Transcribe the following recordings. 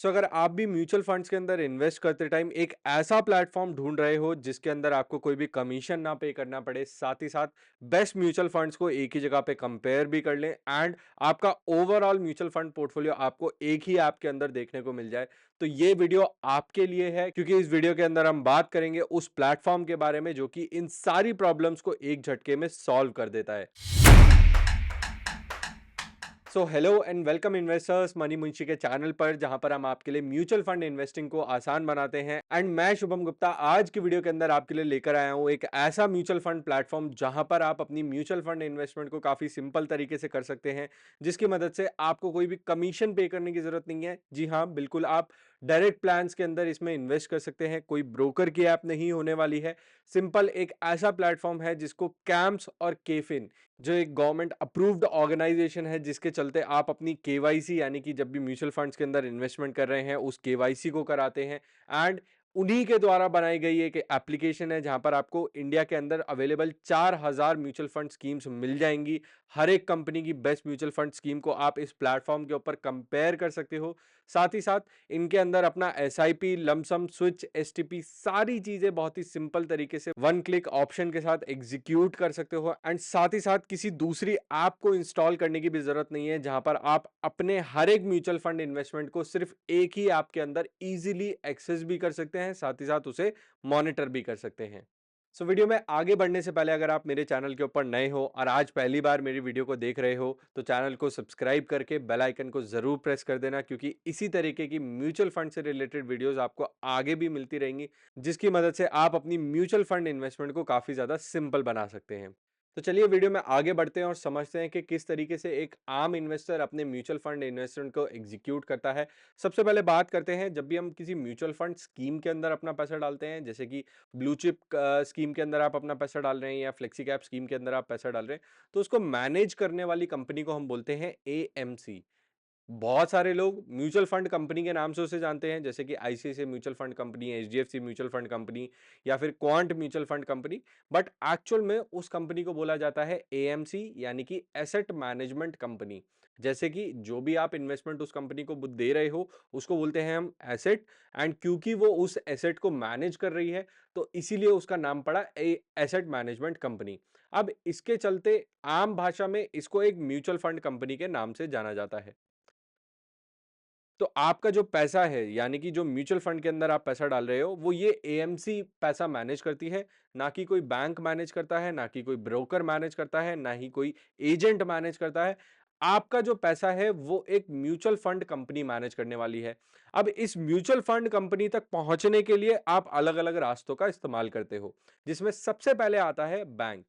अगर आप भी म्यूचुअल फंड्स के अंदर इन्वेस्ट करते टाइम एक ऐसा प्लेटफॉर्म ढूंढ रहे हो जिसके अंदर आपको कोई भी कमीशन ना पे करना पड़े, साथ ही साथ बेस्ट म्यूचुअल फंड्स को एक ही जगह पे कंपेयर भी कर लें एंड आपका ओवरऑल म्यूचुअल फंड पोर्टफोलियो आपको एक ही ऐप के अंदर देखने को मिल जाए, तो ये वीडियो आपके लिए है। क्योंकि इस वीडियो के अंदर हम बात करेंगे उस प्लेटफॉर्म के बारे में जो कि इन सारी प्रॉब्लम्स को एक झटके में सॉल्व कर देता है। Hello and welcome investors money Munshi के चैनल पर, जहां पर हम आपके लिए म्यूचुअल फंड इन्वेस्टिंग को आसान बनाते हैं। एंड मैं शुभम गुप्ता आज की वीडियो के अंदर आपके लिए लेकर आया हूं एक ऐसा म्यूचुअल फंड प्लेटफॉर्म जहां पर आप अपनी म्यूचुअल फंड इन्वेस्टमेंट को काफी सिंपल तरीके से कर सकते हैं, जिसकी मदद से आपको कोई भी कमीशन पे करने की जरूरत नहीं है। जी हाँ, बिल्कुल, आप डायरेक्ट प्लान्स के अंदर इसमें इन्वेस्ट कर सकते हैं। कोई ब्रोकर की ऐप नहीं होने वाली है। सिंपल एक ऐसा प्लेटफॉर्म है जिसको कैम्स और केफिन, जो एक गवर्नमेंट अप्रूव्ड ऑर्गेनाइजेशन है, जिसके चलते आप अपनी केवाईसी यानी कि जब भी म्यूचुअल फंड्स के अंदर इन्वेस्टमेंट कर रहे हैं उस केवाईसी को कराते हैं। एंड उन्हीं के द्वारा बनाई गई एक एप्लीकेशन है जहां पर आपको इंडिया के अंदर अवेलेबल 4000 म्यूचुअल फंड स्कीम्स मिल जाएंगी। हर एक कंपनी की बेस्ट म्यूचुअल फंड स्कीम को आप इस प्लेटफॉर्म के ऊपर कंपेयर कर सकते हो। साथ ही साथ इनके अंदर अपना एसआईपी, लमसम स्विच, एसटीपी सारी चीजें बहुत ही सिंपल तरीके से वन क्लिक ऑप्शन के साथ एग्जीक्यूट कर सकते हो। एंड साथ ही साथ किसी दूसरी ऐप को इंस्टॉल करने की भी जरूरत नहीं है, जहां पर आप अपने हर एक म्यूचुअल फंड इन्वेस्टमेंट को सिर्फ एक ही ऐप के अंदर इजीली एक्सेस भी कर सकते हैं, साथ ही साथ उसे मॉनिटर भी कर सकते हैं। वीडियो में आगे बढ़ने से पहले अगर आप मेरे चैनल के ऊपर नए हो और आज पहली बार मेरी वीडियो को देख रहे हो, तो चैनल को सब्सक्राइब करके बेल आइकन को जरूर प्रेस कर देना, क्योंकि इसी तरीके की म्यूचुअल फंड से रिलेटेड वीडियोस आपको आगे भी मिलती रहेंगी, जिसकी मदद से आप अपनी म्यूचुअल फंड इन्वेस्टमेंट को काफी ज्यादा सिंपल बना सकते हैं। तो चलिए वीडियो में आगे बढ़ते हैं और समझते हैं कि किस तरीके से एक आम इन्वेस्टर अपने म्यूचुअल फंड इन्वेस्टमेंट को एग्जीक्यूट करता है। सबसे पहले बात करते हैं, जब भी हम किसी म्यूचुअल फंड स्कीम के अंदर अपना पैसा डालते हैं, जैसे कि ब्लू चिप स्कीम के अंदर आप अपना पैसा डाल रहे हैं या फ्लेक्सी कैप स्कीम के अंदर आप पैसा डाल रहे हैं, तो उसको मैनेज करने वाली कंपनी को हम बोलते हैं एएमसी। बहुत सारे लोग म्यूचुअल फंड कंपनी के नाम से उसे जानते हैं, जैसे कि ICICI mutual fund company, HDFC mutual fund company या फिर quant mutual fund company. But actual में उस कंपनी को बोला जाता है एएमसी, यानी कि एसेट मैनेजमेंट कंपनी। जैसे कि जो भी आप इन्वेस्टमेंट उस कंपनी को दे रहे हो उसको बोलते हैं हम एसेट। एंड क्योंकि वो उस एसेट को मैनेज कर रही है, तो इसीलिए उसका नाम पड़ा एसेट मैनेजमेंट कंपनी। अब इसके चलते आम भाषा में इसको एक म्यूचुअल फंड कंपनी के नाम से जाना जाता है। तो आपका जो पैसा है, यानी कि जो म्यूचुअल फंड के अंदर आप पैसा डाल रहे हो, वो ये एएमसी पैसा मैनेज करती है। ना कि कोई बैंक मैनेज करता है, ना कि कोई ब्रोकर मैनेज करता है, ना ही कोई एजेंट मैनेज करता है। आपका जो पैसा है वो एक म्यूचुअल फंड कंपनी मैनेज करने वाली है। अब इस म्यूचुअल फंड कंपनी तक पहुंचने के लिए आप अलग अलग रास्तों का इस्तेमाल करते हो, जिसमें सबसे पहले आता है बैंक।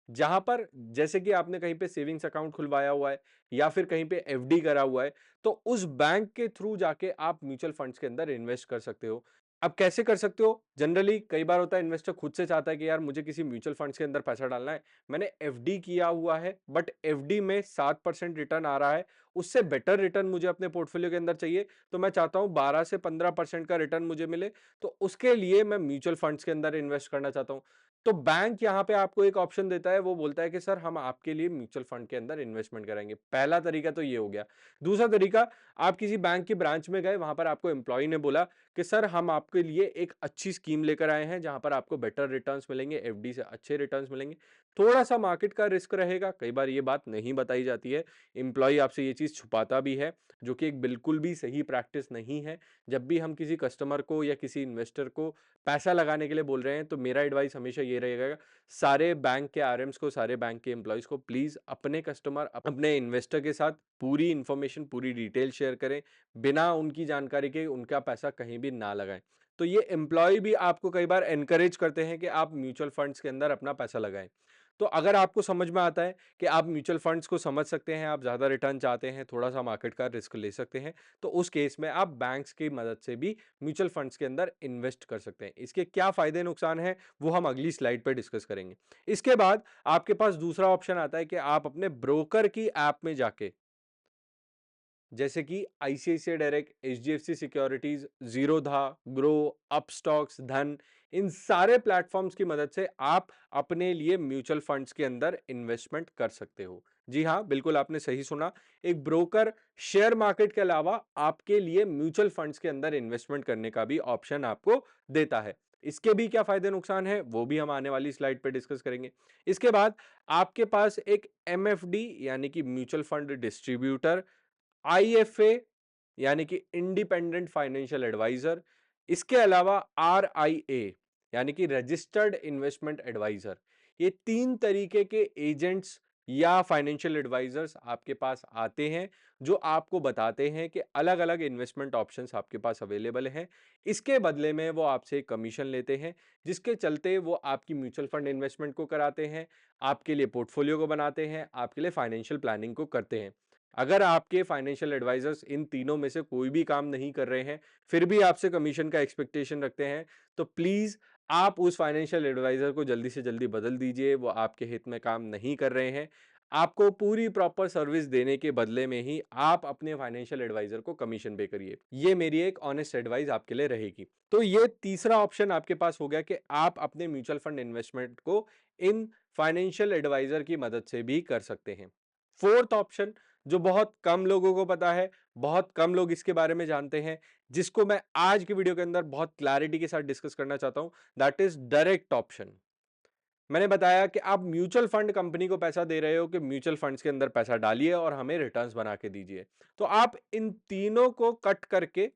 जहां पर जैसे कि आपने कहीं पे सेविंग्स अकाउंट खुलवाया हुआ है या फिर कहीं पे एफडी करा हुआ है, तो उस बैंक के थ्रू जाके आप म्यूचुअल फंड्स के अंदर इन्वेस्ट कर सकते हो। अब कैसे कर सकते हो? जनरली कई बार होता है इन्वेस्टर खुद से चाहता है कि यार मुझे किसी म्यूचुअल फंड्स के अंदर पैसा डालना है, मैंने एफडी किया हुआ है बट एफडी में 7% रिटर्न आ रहा है, उससे बेटर रिटर्न मुझे अपने पोर्टफोलियो के अंदर चाहिए। तो मैं चाहता हूं 12 से 15% का रिटर्न मुझे मिले, तो उसके लिए मैं म्यूचुअल फंड्स के अंदर इन्वेस्ट करना चाहता हूं। तो बैंक यहाँ पे आपको एक ऑप्शन देता है, वो बोलता है कि सर हम आपके लिए म्यूचुअल फंड के अंदर इन्वेस्टमेंट करेंगे। पहला तरीका तो ये हो गया। दूसरा तरीका, आप किसी बैंक की ब्रांच में गए, वहां पर आपको एम्प्लॉय ने बोला कि सर हम आपके लिए एक अच्छी स्कीम लेकर आए हैं जहां पर आपको बेटर रिटर्न्स मिलेंगे, एफडी से अच्छे रिटर्न्स मिलेंगे, थोड़ा सा मार्केट का रिस्क रहेगा। कई बार ये बात नहीं बताई जाती है, एम्प्लॉय आपसे ये चीज छुपाता भी है, जो कि एक बिल्कुल भी सही प्रैक्टिस नहीं है। जब भी हम किसी कस्टमर को या किसी इन्वेस्टर को पैसा लगाने के लिए बोल रहे हैं, तो मेरा एडवाइस हमेशा ये रहेगा, सारे बैंक के आरएम्स को, सारे बैंक के एम्प्लॉयज को प्लीज अपने कस्टमर, अपने इन्वेस्टर के साथ पूरी इंफॉर्मेशन, पूरी डिटेल शेयर करें। बिना उनकी जानकारी के उनका पैसा कहीं भी ना लगाएं। तो ये एम्प्लॉय भी आपको कई बार एनकरेज करते हैं कि आप म्यूचुअल फंड्स के अंदर अपना पैसा लगाएं। तो अगर आपको समझ में आता है कि आप म्यूचुअल फंड्स को समझ सकते हैं, आप ज्यादा रिटर्न चाहते हैं, थोड़ा सा मार्केट का रिस्क ले सकते हैं, तो उस केस में आप बैंक्स की मदद से भी म्यूचुअल फंड्स के अंदर इन्वेस्ट कर सकते हैं। इसके क्या फायदे नुकसान हैं वो हम अगली स्लाइड पर डिस्कस करेंगे। इसके बाद आपके पास दूसरा ऑप्शन आता है कि आप अपने ब्रोकर की ऐप में जाके, जैसे कि ICICI direct, HDFC securities, Zerodha, Groww, Upstox, धन, इन सारे प्लेटफॉर्म्स की मदद से आप अपने लिए म्यूचुअल फंड्स के अंदर इन्वेस्टमेंट कर सकते हो। जी हाँ, बिल्कुल आपने सही सुना। एक ब्रोकर शेयर मार्केट के अलावा आपके लिए म्यूचुअल फंड्स के अंदर इन्वेस्टमेंट करने का भी ऑप्शन आपको देता है। इसके भी क्या फायदे नुकसान है, वो भी हम आने वाली स्लाइड पे डिस्कस करेंगे। इसके बाद आपके पास एक एमएफडी यानी कि म्यूचुअल फंड डिस्ट्रीब्यूटर, आईएफए यानी कि इंडिपेंडेंट फाइनेंशियल एडवाइजर, इसके अलावा आरआईए यानी कि रजिस्टर्ड इन्वेस्टमेंट एडवाइजर, ये तीन तरीके के एजेंट्स या फाइनेंशियल एडवाइजर्स आपके पास आते हैं जो आपको बताते हैं कि अलग अलग इन्वेस्टमेंट ऑप्शंस आपके पास अवेलेबल हैं। इसके बदले में वो आपसे कमीशन लेते हैं, जिसके चलते वो आपकी म्यूचुअल फंड इन्वेस्टमेंट को कराते हैं, आपके लिए पोर्टफोलियो को बनाते हैं, आपके लिए फाइनेंशियल प्लानिंग को करते हैं। अगर आपके फाइनेंशियल एडवाइजर्स इन तीनों में से कोई भी काम नहीं कर रहे हैं, फिर भी आपसे कमीशन का एक्सपेक्टेशन रखते हैं, तो प्लीज आप उस फाइनेंशियल एडवाइजर को जल्दी से जल्दी बदल दीजिए। वो आपके हित में काम नहीं कर रहे हैं। आपको पूरी प्रॉपर सर्विस देने के बदले में ही आप अपने फाइनेंशियल एडवाइजर को कमीशन पे करिए। ये मेरी एक ऑनेस्ट एडवाइस आपके लिए रहेगी। तो ये तीसरा ऑप्शन आपके पास हो गया कि आप अपने म्यूचुअल फंड इन्वेस्टमेंट को इन फाइनेंशियल एडवाइजर की मदद से भी कर सकते हैं। फोर्थ ऑप्शन जो बहुत कम लोगों को पता है, बहुत कम लोग इसके बारे में जानते हैं, जिसको मैं आज की वीडियो के अंदर बहुत क्लैरिटी के साथ डिस्कस करना चाहता हूं, दैट इज डायरेक्ट ऑप्शन। मैंने बताया कि आप म्यूचुअल फंड कंपनी को पैसा दे रहे हो कि म्यूचुअल फंड्स के अंदर पैसा डालिए और हमें रिटर्न्स बना के दीजिए। तो आप इन तीनों को कट करके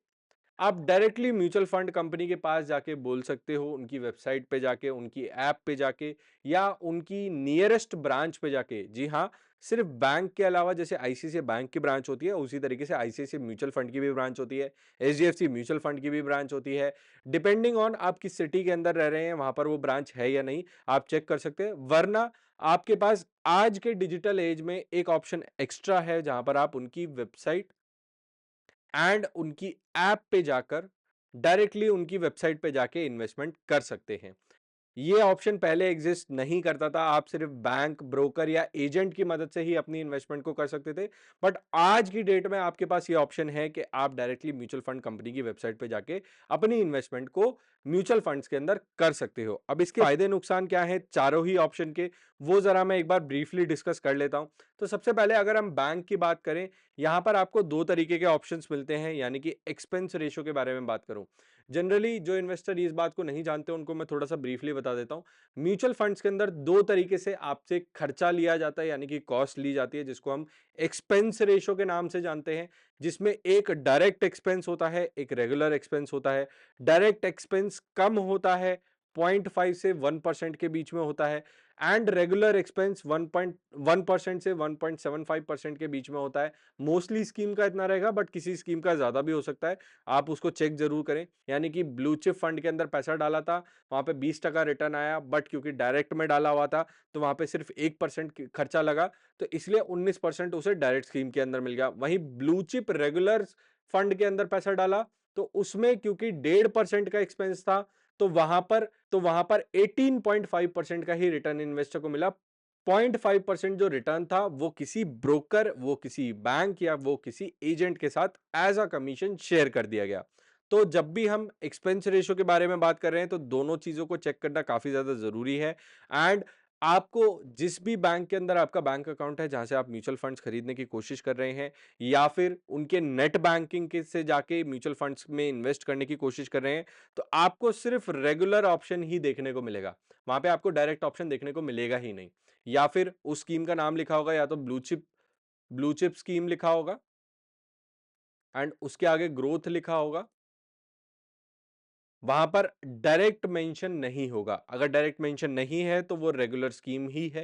आप डायरेक्टली म्यूचुअल फंड कंपनी के पास जाके बोल सकते हो, उनकी वेबसाइट पे जाके, उनकी ऐप पे जाके या उनकी नियरेस्ट ब्रांच पे जाके। जी हाँ, सिर्फ बैंक के अलावा जैसे आईसीआईसीआई बैंक की ब्रांच होती है, उसी तरीके से आईसीआईसीआई म्यूचुअल फंड की भी ब्रांच होती है, एचडीएफसी म्यूचुअल फंड की भी ब्रांच होती है। डिपेंडिंग ऑन आप किस सिटी के अंदर रह रहे हैं, वहां पर वो ब्रांच है या नहीं, आप चेक कर सकते हैं। वरना आपके पास आज के डिजिटल एज में एक ऑप्शन एक्स्ट्रा है, जहां पर आप उनकी वेबसाइट एंड उनकी ऐप पे जाकर डायरेक्टली उनकी वेबसाइट पे जाके इन्वेस्टमेंट कर सकते हैं। ये ऑप्शन पहले एग्जिस्ट नहीं करता था। आप सिर्फ बैंक, ब्रोकर या एजेंट की मदद से ही अपनी इन्वेस्टमेंट को कर सकते थे। बट आज की डेट में आपके पास ये ऑप्शन है कि आप डायरेक्टली म्यूचुअल फंड कंपनी की वेबसाइट पे जाके अपनी इन्वेस्टमेंट को म्यूचुअल फंड्स के अंदर कर सकते हो। अब इसके फायदे नुकसान क्या है चारों ही ऑप्शन के, वो जरा मैं एक बार ब्रीफली डिस्कस कर लेता हूं। तो सबसे पहले अगर हम बैंक की बात करें, यहां पर आपको दो तरीके के ऑप्शंस मिलते हैं, यानी कि एक्सपेंस रेशियो के बारे में बात करूं। जनरली जो इन्वेस्टर इस बात को नहीं जानते उनको मैं थोड़ा सा ब्रीफली बता देता हूं। म्यूचुअल फंड्स के अंदर दो तरीके से आपसे खर्चा लिया जाता है, यानी कि कॉस्ट ली जाती है, जिसको हम एक्सपेंस रेशो के नाम से जानते हैं। जिसमें एक डायरेक्ट एक्सपेंस होता है, एक रेगुलर एक्सपेंस होता है। डायरेक्ट एक्सपेंस कम होता है, 0.5 से 1% के बीच में होता है, एंड रेगुलर एक्सपेंस 1.1% से 1.75% के बीच में होता है। मोस्टली स्कीम का इतना रहेगा, बट किसी स्कीम का ज्यादा भी हो सकता है। आप उसको चेक जरूर करें। यानी कि ब्लू चिप फंड के अंदर पैसा डाला था, वहां पे 20% रिटर्न आया, बट क्योंकि डायरेक्ट में डाला हुआ था तो वहां पे सिर्फ 1% खर्चा लगा, तो इसलिए 19% उसे डायरेक्ट स्कीम के अंदर मिल गया। वहीं ब्लू चिप रेगुलर फंड के अंदर पैसा डाला तो उसमें क्योंकि 1.5% का एक्सपेंस था, तो वहां पर 18.5% का ही रिटर्न इन्वेस्टर को मिला। 0.5% जो रिटर्न था वो किसी ब्रोकर, वो किसी बैंक या वो किसी एजेंट के साथ एज अ कमीशन शेयर कर दिया गया। तो जब भी हम एक्सपेंस रेशो के बारे में बात कर रहे हैं तो दोनों चीजों को चेक करना काफी ज्यादा जरूरी है। एंड आपको जिस भी बैंक के अंदर आपका बैंक अकाउंट है, जहां से आप म्यूचुअल फंड्स खरीदने की कोशिश कर रहे हैं, या फिर उनके नेट बैंकिंग के से जाके म्यूचुअल फंड्स में इन्वेस्ट करने की कोशिश कर रहे हैं, तो आपको सिर्फ रेगुलर ऑप्शन ही देखने को मिलेगा। वहां पे आपको डायरेक्ट ऑप्शन देखने को मिलेगा ही नहीं। या फिर उस स्कीम का नाम लिखा होगा, या तो ब्लू चिप स्कीम लिखा होगा एंड उसके आगे ग्रोथ लिखा होगा। वहां पर डायरेक्ट मेंशन नहीं होगा। अगर डायरेक्ट मेंशन नहीं है तो वो रेगुलर स्कीम ही है,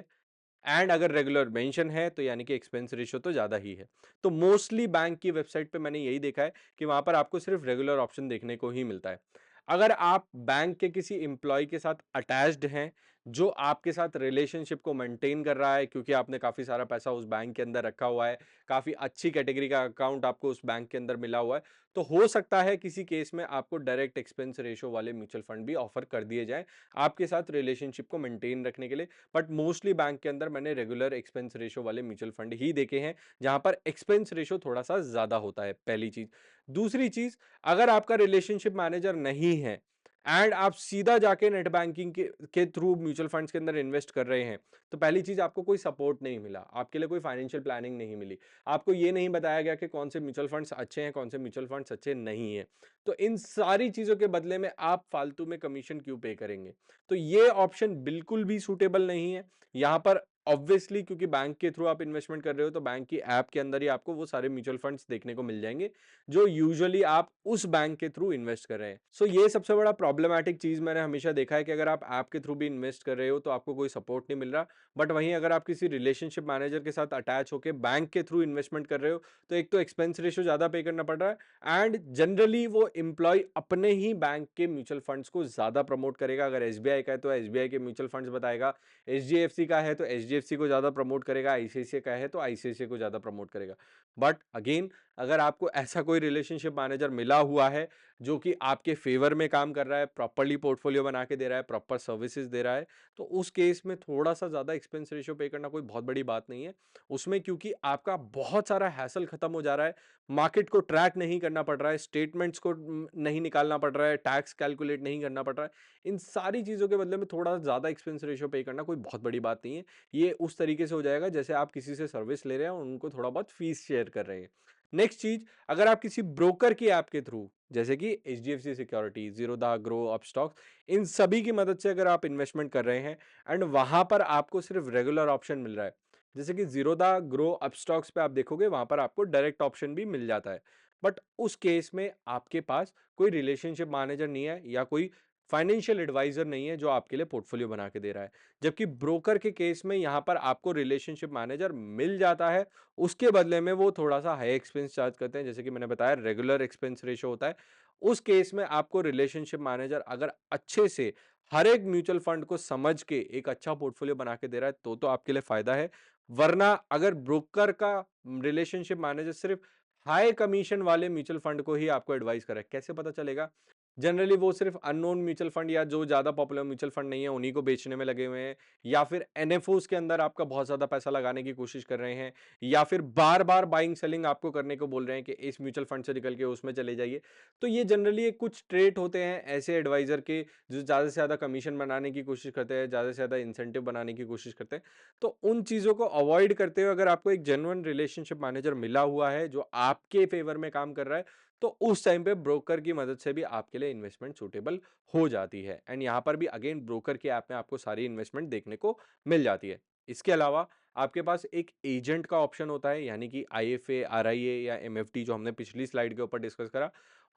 एंड अगर रेगुलर मेंशन है तो यानी कि एक्सपेंस रेशियो तो ज्यादा ही है। तो मोस्टली बैंक की वेबसाइट पे मैंने यही देखा है कि वहां पर आपको सिर्फ रेगुलर ऑप्शन देखने को ही मिलता है। अगर आप बैंक के किसी एम्प्लॉय के साथ अटैच्ड हैं, जो आपके साथ रिलेशनशिप को मेंटेन कर रहा है, क्योंकि आपने काफी सारा पैसा उस बैंक के अंदर रखा हुआ है, काफी अच्छी कैटेगरी का अकाउंट आपको उस बैंक के अंदर मिला हुआ है, तो हो सकता है किसी केस में आपको डायरेक्ट एक्सपेंस रेशो वाले म्यूचुअल फंड भी ऑफर कर दिए जाएं आपके साथ रिलेशनशिप को मेंटेन रखने के लिए। बट मोस्टली बैंक के अंदर मैंने रेगुलर एक्सपेंस रेशो वाले म्यूचुअल फंड ही देखे हैं, जहां पर एक्सपेंस रेशो थोड़ा सा ज्यादा होता है, पहली चीज। दूसरी चीज, अगर आपका रिलेशनशिप मैनेजर नहीं है, एंड आप सीधा जाके नेट बैंकिंग के थ्रू म्यूचुअल फंड्स के अंदर इन्वेस्ट कर रहे हैं, तो पहली चीज आपको कोई सपोर्ट नहीं मिला, आपके लिए कोई फाइनेंशियल प्लानिंग नहीं मिली, आपको ये नहीं बताया गया कि कौन से म्यूचुअल फंड्स अच्छे हैं, कौन से म्यूचुअल फंड्स अच्छे नहीं है। तो इन सारी चीजों के बदले में आप फालतू में कमीशन क्यों पे करेंगे? तो ये ऑप्शन बिल्कुल भी सूटेबल नहीं है यहाँ पर। ऑब्वियसली क्योंकि बैंक के थ्रू आप इन्वेस्टमेंट कर रहे हो, तो बैंक की ऐप के अंदर ही आपको वो सारे म्यूचुअल फंड्स देखने को मिल जाएंगे जो यूजुअली आप उस बैंक के थ्रू इन्वेस्ट कर रहे हैं। सो ये सबसे बड़ा प्रॉब्लमैटिक चीज मैंने हमेशा देखा है कि अगर आप ऐप के थ्रू भी इन्वेस्ट कर रहे हो तो आपको कोई सपोर्ट नहीं मिल रहा, बट वहीं अगर आप किसी रिलेशनशिप मैनेजर के साथ अटैच होकर बैंक के थ्रू इन्वेस्टमेंट कर रहे हो, तो एक तो एक्सपेंस रेशियो ज्यादा पे करना पड़ रहा है, एंड जनरली वो एम्प्लॉय अपने ही बैंक के म्यूचुअल फंड्स को ज्यादा प्रमोट करेगा। अगर एसबीआई का है तो एसबीआई के म्यूचुअल फंड्स बताएगा, एचडीएफसी का है तो एचडीएफसी को ज्यादा प्रमोट करेगा, आईसीआईसीआई का है तो आईसीआईसीआई को ज्यादा प्रमोट करेगा। बट अगेन, अगर आपको ऐसा कोई रिलेशनशिप मैनेजर मिला हुआ है जो कि आपके फेवर में काम कर रहा है, प्रॉपर्ली पोर्टफोलियो बना के दे रहा है, प्रॉपर सर्विसेज दे रहा है, तो उस केस में थोड़ा सा ज्यादा एक्सपेंस रेशियो पे करना कोई बहुत बड़ी बात नहीं है उसमें, क्योंकि आपका बहुत सारा हैसल खत्म हो जा रहा है, मार्केट को ट्रैक नहीं करना पड़ रहा है, स्टेटमेंट्स को नहीं निकालना पड़ रहा है, टैक्स कैलकुलेट नहीं करना पड़ रहा है। इन सारी चीजों के बदले में थोड़ा ज्यादा एक्सपेंस रेशियो पे करना कोई बहुत बड़ी बात नहीं है। ये उस तरीके से हो जाएगा जैसे आप किसी से सर्विस ले रहे हैं और उनको थोड़ा बहुत फीस शेयर कर रहे हैं। नेक्स्ट चीज, अगर आप किसी ब्रोकर की ऐप के थ्रू, जैसे कि एचडीएफसी सिक्योरिटी, जीरोधा, ग्रो, अपस्टॉक्स, इन सभी की मदद से अगर आप इन्वेस्टमेंट कर रहे हैं एंड वहां पर आपको सिर्फ रेगुलर ऑप्शन मिल रहा है, जैसे कि जीरोधा, ग्रो, अपस्टॉक्स पे आप देखोगे वहां पर आपको डायरेक्ट ऑप्शन भी मिल जाता है, बट उस केस में आपके पास कोई रिलेशनशिप मैनेजर नहीं है या कोई फाइनेंशियल एडवाइजर नहीं है जो आपके लिए पोर्टफोलियो बना के दे रहा है। जबकि ब्रोकर के केस में यहां पर आपको रिलेशनशिप मैनेजर मिल जाता है, उसके बदले में वो थोड़ा सा हाई एक्सपेंस चार्ज करते हैं, जैसे कि मैंने बताया रेगुलर एक्सपेंस रेशो होता है। उस केस में आपको रिलेशनशिप मैनेजर अगर अच्छे से हर एक म्यूचुअल फंड को समझ के एक अच्छा पोर्टफोलियो बना के दे रहा है तो आपके लिए फायदा है। वरना अगर ब्रोकर का रिलेशनशिप मैनेजर सिर्फ हाई कमीशन वाले म्यूचुअल फंड को ही आपको एडवाइस करे, कैसे पता चलेगा? जनरली वो सिर्फ अननोन म्यूचुअल फंड या जो ज्यादा पॉपुलर म्यूचुअल फंड नहीं है उन्हीं को बेचने में लगे हुए हैं, या फिर एनएफओस के अंदर आपका बहुत ज्यादा पैसा लगाने की कोशिश कर रहे हैं, या फिर बार बार बाइंग सेलिंग आपको करने को बोल रहे हैं कि इस म्यूचुअल फंड से निकल के उसमें चले जाइए। तो ये जनरली कुछ ट्रेट होते हैं ऐसे एडवाइजर के जो ज्यादा से ज्यादा कमीशन बनाने की कोशिश करते हैं, ज्यादा से ज्यादा इंसेंटिव बनाने की कोशिश करते हैं। तो उन चीजों को अवॉइड करते हुए अगर आपको एक जेन्युइन रिलेशनशिप मैनेजर मिला हुआ है जो आपके फेवर में काम कर रहा है, तो उस टाइम पे ब्रोकर की मदद से भी आपके लिए इन्वेस्टमेंट सूटेबल हो जाती है। एंड यहाँ पर भी अगेन ब्रोकर की ऐप में आपको सारी इन्वेस्टमेंट देखने को मिल जाती है। इसके अलावा आपके पास एक एजेंट का ऑप्शन होता है, यानी कि आईएफए, आरआईए या एमएफटी जो हमने पिछली स्लाइड के ऊपर डिस्कस करा,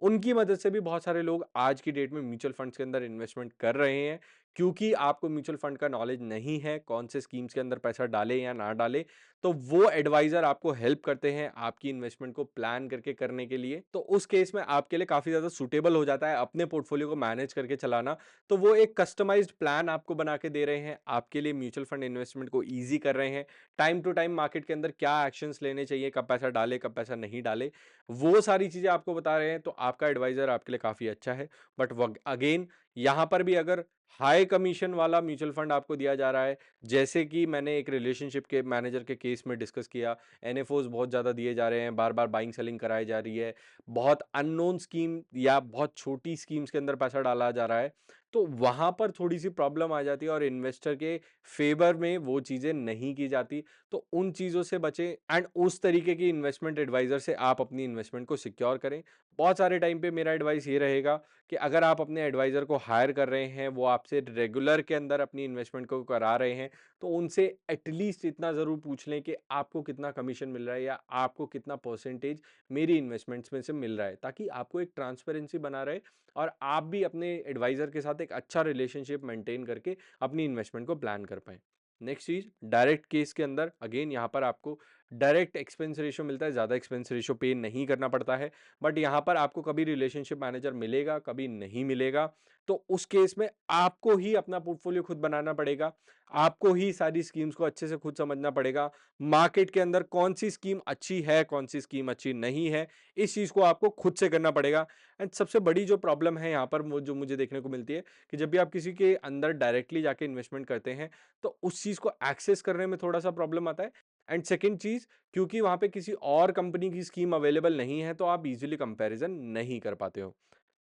उनकी मदद से भी बहुत सारे लोग आज की डेट में म्यूचुअल फंड्स के अंदर इन्वेस्टमेंट कर रहे हैं। क्योंकि आपको म्यूचुअल फंड का नॉलेज नहीं है, कौन से स्कीम्स के अंदर पैसा डाले या ना डाले, तो वो एडवाइजर आपको हेल्प करते हैं आपकी इन्वेस्टमेंट को प्लान करके करने के लिए। तो उस केस में आपके लिए काफी ज्यादा सुटेबल हो जाता है अपने पोर्टफोलियो को मैनेज करके चलाना। तो वो एक कस्टमाइज्ड प्लान आपको बना के दे रहे हैं, आपके लिए म्यूचुअल फंड इन्वेस्टमेंट को ईजी कर रहे हैं, टाइम टू टाइम मार्केट के अंदर क्या एक्शंस लेने चाहिए, कब पैसा डाले कब पैसा नहीं डाले, वो सारी चीजें आपको बता रहे हैं। तो आपका एडवाइजर आपके लिए काफी अच्छा है। बट अगेन, यहां पर भी अगर हाई कमीशन वाला म्यूचुअल फंड आपको दिया जा रहा है, जैसे कि मैंने एक रिलेशनशिप के मैनेजर के केस में डिस्कस किया, एनएफओस बहुत ज़्यादा दिए जा रहे हैं, बार बार बाइंग सेलिंग कराई जा रही है, बहुत अननोन स्कीम या बहुत छोटी स्कीम्स के अंदर पैसा डाला जा रहा है, तो वहां पर थोड़ी सी प्रॉब्लम आ जाती है और इन्वेस्टर के फेवर में वो चीज़ें नहीं की जाती। तो उन चीज़ों से बचें एंड उस तरीके की इन्वेस्टमेंट एडवाइजर से आप अपनी इन्वेस्टमेंट को सिक्योर करें। बहुत सारे टाइम पे मेरा एडवाइस ये रहेगा कि अगर आप अपने एडवाइजर को हायर कर रहे हैं, वो आपसे रेगुलर के अंदर अपनी इन्वेस्टमेंट को करा रहे हैं, तो उनसे एटलीस्ट इतना ज़रूर पूछ लें कि आपको कितना कमीशन मिल रहा है या आपको कितना परसेंटेज मेरी इन्वेस्टमेंट्स में से मिल रहा है, ताकि आपको एक ट्रांसपेरेंसी बना रहे और आप भी अपने एडवाइजर के साथ एक अच्छा रिलेशनशिप मेंटेन करके अपनी इन्वेस्टमेंट को प्लान कर पाएं। नेक्स्ट चीज, डायरेक्ट केस के अंदर अगेन यहाँ पर आपको डायरेक्ट एक्सपेंस रेशियो मिलता है, ज़्यादा एक्सपेंस रेशियो पे नहीं करना पड़ता है। बट यहाँ पर आपको कभी रिलेशनशिप मैनेजर मिलेगा, कभी नहीं मिलेगा। तो उस केस में आपको ही अपना पोर्टफोलियो खुद बनाना पड़ेगा, आपको ही सारी स्कीम्स को अच्छे से खुद समझना पड़ेगा, मार्केट के अंदर कौन सी स्कीम अच्छी है, कौन सी स्कीम अच्छी नहीं है, इस चीज़ को आपको खुद से करना पड़ेगा। एंड सबसे बड़ी जो प्रॉब्लम है यहाँ पर जो मुझे देखने को मिलती है कि जब भी आप किसी के अंदर डायरेक्टली जाके इन्वेस्टमेंट करते हैं, तो उस चीज़ को एक्सेस करने में थोड़ा सा प्रॉब्लम आता है। एंड सेकेंड चीज़, क्योंकि वहाँ पे किसी और कंपनी की स्कीम अवेलेबल नहीं है, तो आप इजीली कंपैरिजन नहीं कर पाते हो।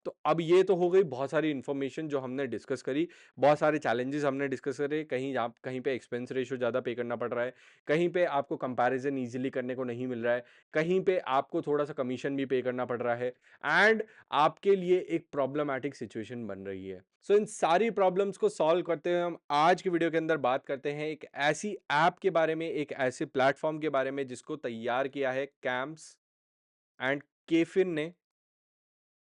तो अब ये तो हो गई बहुत सारी इन्फॉर्मेशन जो हमने डिस्कस करी, बहुत सारे चैलेंजेस हमने डिस्कस करे, कहीं पे एक्सपेंस रेशियो ज़्यादा पे करना पड़ रहा है, कहीं पे आपको कंपैरिजन ईज़िली करने को नहीं मिल रहा है, कहीं पे आपको थोड़ा-सा कमीशन भी पे करना पड़ रहा है एंड आपके लिए एक प्रॉब्लमैटिक सिचुएशन बन रही है। सो इन सारी प्रॉब्लम्स को सॉल्व करते हुए हम आज की वीडियो के अंदर बात करते हैं एक ऐसी ऐप के बारे में, एक ऐसे प्लेटफ़ॉर्म के बारे में जिसको तैयार किया है कैम्स एंड केफिन ने।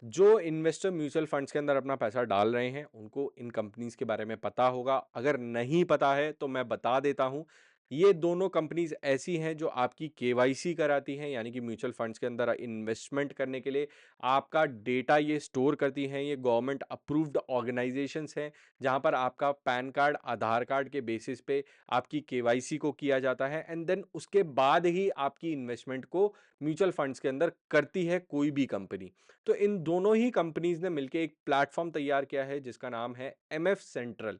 जो इन्वेस्टर म्यूचुअल फंड्स के अंदर अपना पैसा डाल रहे हैं, उनको इन कंपनीज के बारे में पता होगा। अगर नहीं पता है तो मैं बता देता हूं, ये दोनों कंपनीज ऐसी हैं जो आपकी केवाईसी कराती हैं, यानी कि म्यूचुअल फंड्स के अंदर इन्वेस्टमेंट करने के लिए आपका डेटा ये स्टोर करती हैं। ये गवर्नमेंट अप्रूव्ड ऑर्गेनाइजेशंस हैं, जहां पर आपका पैन कार्ड, आधार कार्ड के बेसिस पे आपकी केवाईसी को किया जाता है एंड देन उसके बाद ही आपकी इन्वेस्टमेंट को म्यूचुअल फंड्स के अंदर करती है कोई भी कंपनी। तो इन दोनों ही कंपनीज ने मिलकर एक प्लेटफॉर्म तैयार किया है जिसका नाम है एमएफ सेंट्रल।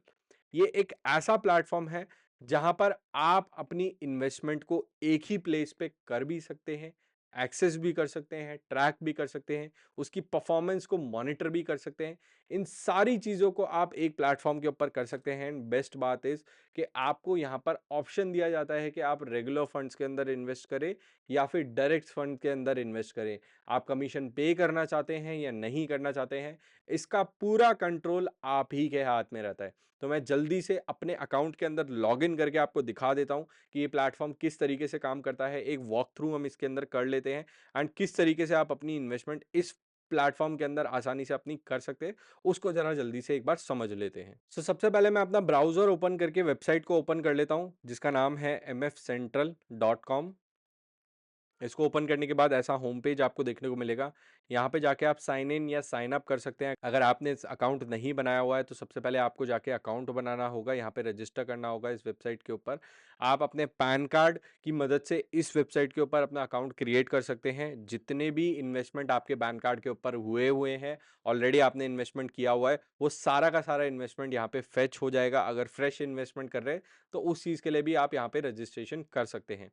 ये एक ऐसा प्लेटफॉर्म है जहां पर आप अपनी इन्वेस्टमेंट को एक ही प्लेस पे कर भी सकते हैं, एक्सेस भी कर सकते हैं, ट्रैक भी कर सकते हैं, उसकी परफॉर्मेंस को मॉनिटर भी कर सकते हैं। इन सारी चीजों को आप एक प्लेटफॉर्म के ऊपर कर सकते हैं। बेस्ट बात इज कि आपको यहां पर ऑप्शन दिया जाता है कि आप रेगुलर फंड्स के अंदर इन्वेस्ट करें या फिर डायरेक्ट फंड के अंदर इन्वेस्ट करें। आप कमीशन पे करना चाहते हैं या नहीं करना चाहते हैं, इसका पूरा कंट्रोल आप ही के हाथ में रहता है। तो मैं जल्दी से अपने अकाउंट के अंदर लॉगिन करके आपको दिखा देता हूं कि ये प्लेटफॉर्म किस तरीके से काम करता है। एक वॉक थ्रू हम इसके अंदर कर लेते हैं एंड किस तरीके से आप अपनी इन्वेस्टमेंट इस प्लेटफॉर्म के अंदर आसानी से अपनी कर सकते हैं, उसको जरा जल्दी से एक बार समझ लेते हैं। सबसे पहले मैं अपना ब्राउजर ओपन करके वेबसाइट को ओपन कर लेता हूं जिसका नाम है mfcentral.com। इसको ओपन करने के बाद ऐसा होम पेज आपको देखने को मिलेगा। यहाँ पे जाके आप साइन इन या साइन अप कर सकते हैं। अगर आपने इस अकाउंट नहीं बनाया हुआ है तो सबसे पहले आपको जाके अकाउंट बनाना होगा, यहाँ पे रजिस्टर करना होगा इस वेबसाइट के ऊपर। आप अपने पैन कार्ड की मदद से इस वेबसाइट के ऊपर अपना अकाउंट क्रिएट कर सकते हैं। जितने भी इन्वेस्टमेंट आपके पैन कार्ड के ऊपर हुए हुए हैं, ऑलरेडी आपने इन्वेस्टमेंट किया हुआ है, वो सारा का सारा इन्वेस्टमेंट यहाँ पे फेच हो जाएगा। अगर फ्रेश इन्वेस्टमेंट कर रहे हैं तो उस चीज़ के लिए भी आप यहाँ पे रजिस्ट्रेशन कर सकते हैं।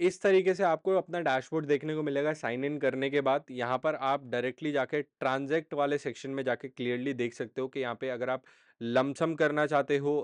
इस तरीके से आपको अपना डैशबोर्ड देखने को मिलेगा साइन इन करने के बाद। यहाँ पर आप डायरेक्टली जाके ट्रांजैक्ट वाले सेक्शन में जाके क्लियरली देख सकते हो कि यहाँ पे अगर आप लमसम करना चाहते हो,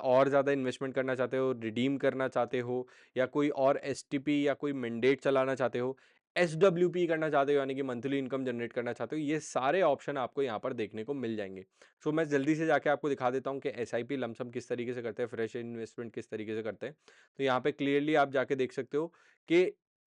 और ज़्यादा इन्वेस्टमेंट करना चाहते हो, रिडीम करना चाहते हो, या कोई और एसटीपी या कोई मैंडेट चलाना चाहते हो, एसडब्ल्यूपी करना चाहते हो यानी कि मंथली इनकम जनरेट करना चाहते हो, ये सारे ऑप्शन आपको यहाँ पर देखने को मिल जाएंगे। मैं जल्दी से जाके आपको दिखा देता हूँ कि एसआईपी लमसम किस तरीके से करते हैं, फ्रेश इन्वेस्टमेंट किस तरीके से करते हैं। तो यहाँ पे क्लियरली आप जाके देख सकते हो कि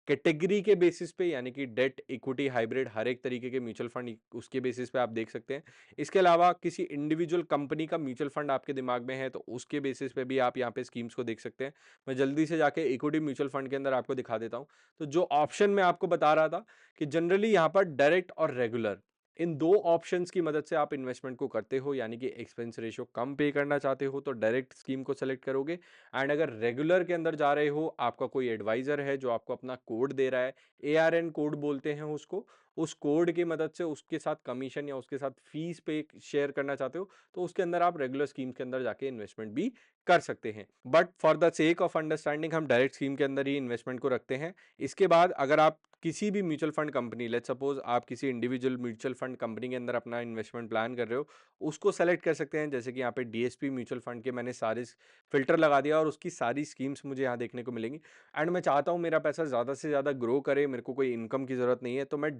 कैटेगरी के बेसिस पे, यानी कि डेट, इक्विटी, हाइब्रिड, हर एक तरीके के म्यूचुअल फंड उसके बेसिस पे आप देख सकते हैं। इसके अलावा किसी इंडिविजुअल कंपनी का म्यूचुअल फंड आपके दिमाग में है तो उसके बेसिस पे भी आप यहाँ पे स्कीम्स को देख सकते हैं। मैं जल्दी से जाके इक्विटी म्यूचुअल फंड के अंदर आपको दिखा देता हूँ। तो जो ऑप्शन मैं आपको बता रहा था कि जनरली यहाँ पर डायरेक्ट और रेगुलर, इन दो ऑप्शंस की मदद से आप इन्वेस्टमेंट को करते हो। यानी कि एक्सपेंस रेशियो कम पे करना चाहते हो तो डायरेक्ट स्कीम को सेलेक्ट करोगे, एंड अगर रेगुलर के अंदर जा रहे हो, आपका कोई एडवाइजर है जो आपको अपना कोड दे रहा है, एआरएन कोड बोलते हैं उसको, उस कोड की मदद से उसके साथ कमीशन या उसके साथ फीस पे शेयर करना चाहते हो तो उसके अंदर आप रेगुलर स्कीम के अंदर जाके इन्वेस्टमेंट भी कर सकते हैं। But for the sake of understanding हम डायरेक्ट स्कीम के अंदर ही इन्वेस्टमेंट को रखते हैं। इसके बाद अगर आप किसी भी mutual fund company, let's suppose आप किसी इंडिविजुअल म्यूचुअल फंड कंपनी के अंदर अपना इन्वेस्टमेंट प्लान कर रहे हो, उसको सेलेक्ट कर सकते हैं। जैसे कि यहाँ पे डीएसपी म्यूचुअल फंड के मैंने सारे फिल्टर लगा दिया और उसकी सारी स्कीम्स मुझे यहाँ देखने को मिलेंगी। एंड मैं चाहता हूँ मेरा पैसा ज़्यादा से ज़्यादा ग्रो करे, मेरे को कोई इनकम की ज़रूरत नहीं है, तो मैं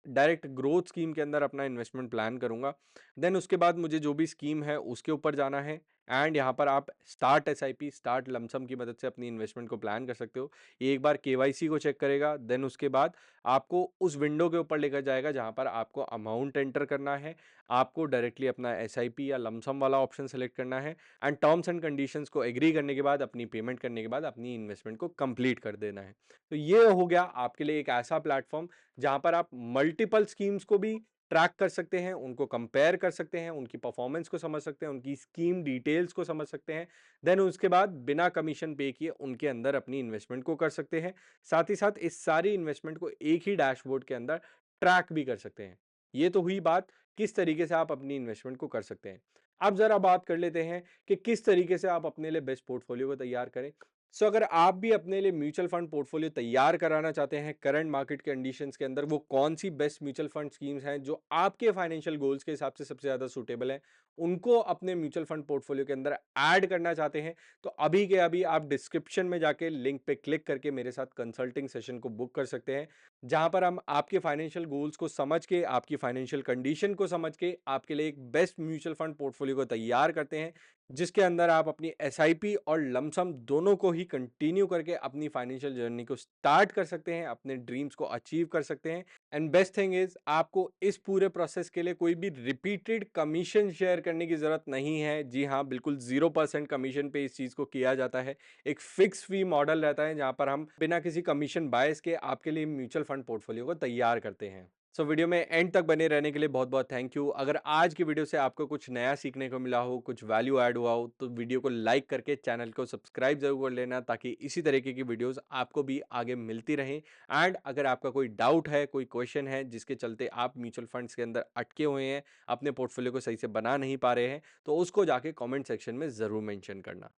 डायरेक्ट ग्रोथ स्कीम के अंदर अपना इन्वेस्टमेंट प्लान करूंगा। देन उसके बाद मुझे जो भी स्कीम है उसके ऊपर जाना है, एंड यहाँ पर आप स्टार्ट एसआईपी, स्टार्ट लमसम की मदद से अपनी इन्वेस्टमेंट को प्लान कर सकते हो। ये एक बार केवाईसी को चेक करेगा, देन उसके बाद आपको उस विंडो के ऊपर लेकर जाएगा जहाँ पर आपको अमाउंट एंटर करना है, आपको डायरेक्टली अपना एसआईपी या लमसम वाला ऑप्शन सेलेक्ट करना है, एंड टर्म्स एंड कंडीशंस को एग्री करने के बाद, अपनी पेमेंट करने के बाद अपनी इन्वेस्टमेंट को कंप्लीट कर देना है। तो ये हो गया आपके लिए एक ऐसा प्लेटफॉर्म जहां पर आप मल्टीपल स्कीम्स को भी ट्रैक कर सकते हैं, उनको कंपेयर कर सकते हैं, उनकी परफॉर्मेंस को समझ सकते हैं, उनकी स्कीम डिटेल्स को समझ सकते हैं। देन उसके बाद बिना कमीशन पे किए उनके अंदर अपनी इन्वेस्टमेंट को कर सकते हैं। साथ ही साथ इस सारी इन्वेस्टमेंट को एक ही डैशबोर्ड के अंदर ट्रैक भी कर सकते हैं। ये तो हुई बात किस तरीके से आप अपनी इन्वेस्टमेंट को कर सकते हैं। अब जरा बात कर लेते हैं कि किस तरीके से आप अपने लिए बेस्ट पोर्टफोलियो को तैयार करें। सो अगर आप भी अपने लिए म्यूचुअल फंड पोर्टफोलियो तैयार कराना चाहते हैं करंट मार्केट कंडीशंस के अंदर, वो कौन सी बेस्ट म्यूचुअल फंड स्कीम्स हैं जो आपके फाइनेंशियल गोल्स के हिसाब से सबसे ज़्यादा सूटेबल हैं, उनको अपने म्यूचुअल फंड पोर्टफोलियो के अंदर ऐड करना चाहते हैं, तो अभी के अभी आप डिस्क्रिप्शन में जाके लिंक पे क्लिक करके मेरे साथ कंसल्टिंग सेशन को बुक कर सकते हैं, जहां पर हम आपके फाइनेंशियल गोल्स को समझ के, आपकी फाइनेंशियल कंडीशन को समझ के आपके लिए एक बेस्ट म्यूचुअल फंड पोर्टफोलियो को तैयार करते हैं, जिसके अंदर आप अपनी एसआईपी और लमसम दोनों को ही कंटिन्यू करके अपनी फाइनेंशियल जर्नी को स्टार्ट कर सकते हैं, अपने ड्रीम्स को अचीव कर सकते हैं। एंड बेस्ट थिंग इज, आपको इस पूरे प्रोसेस के लिए कोई भी रिपीटेड कमीशन शेयर करने की जरूरत नहीं है। जी हाँ, बिल्कुल 0% कमीशन पे इस चीज को किया जाता है। एक फिक्स फी मॉडल रहता है जहां पर हम बिना किसी कमीशन बायस के आपके लिए म्यूचुअल फंड पोर्टफोलियो को तैयार करते हैं। सो वीडियो में एंड तक बने रहने के लिए बहुत बहुत थैंक यू। अगर आज की वीडियो से आपको कुछ नया सीखने को मिला हो, कुछ वैल्यू ऐड हुआ हो, तो वीडियो को लाइक करके चैनल को सब्सक्राइब जरूर कर लेना, ताकि इसी तरीके की वीडियोस आपको भी आगे मिलती रहें। एंड अगर आपका कोई डाउट है, कोई क्वेश्चन है जिसके चलते आप म्यूचुअल फंड्स के अंदर अटके हुए हैं, अपने पोर्टफोलियो को सही से बना नहीं पा रहे हैं, तो उसको जाके कॉमेंट सेक्शन में जरूर मैंशन करना।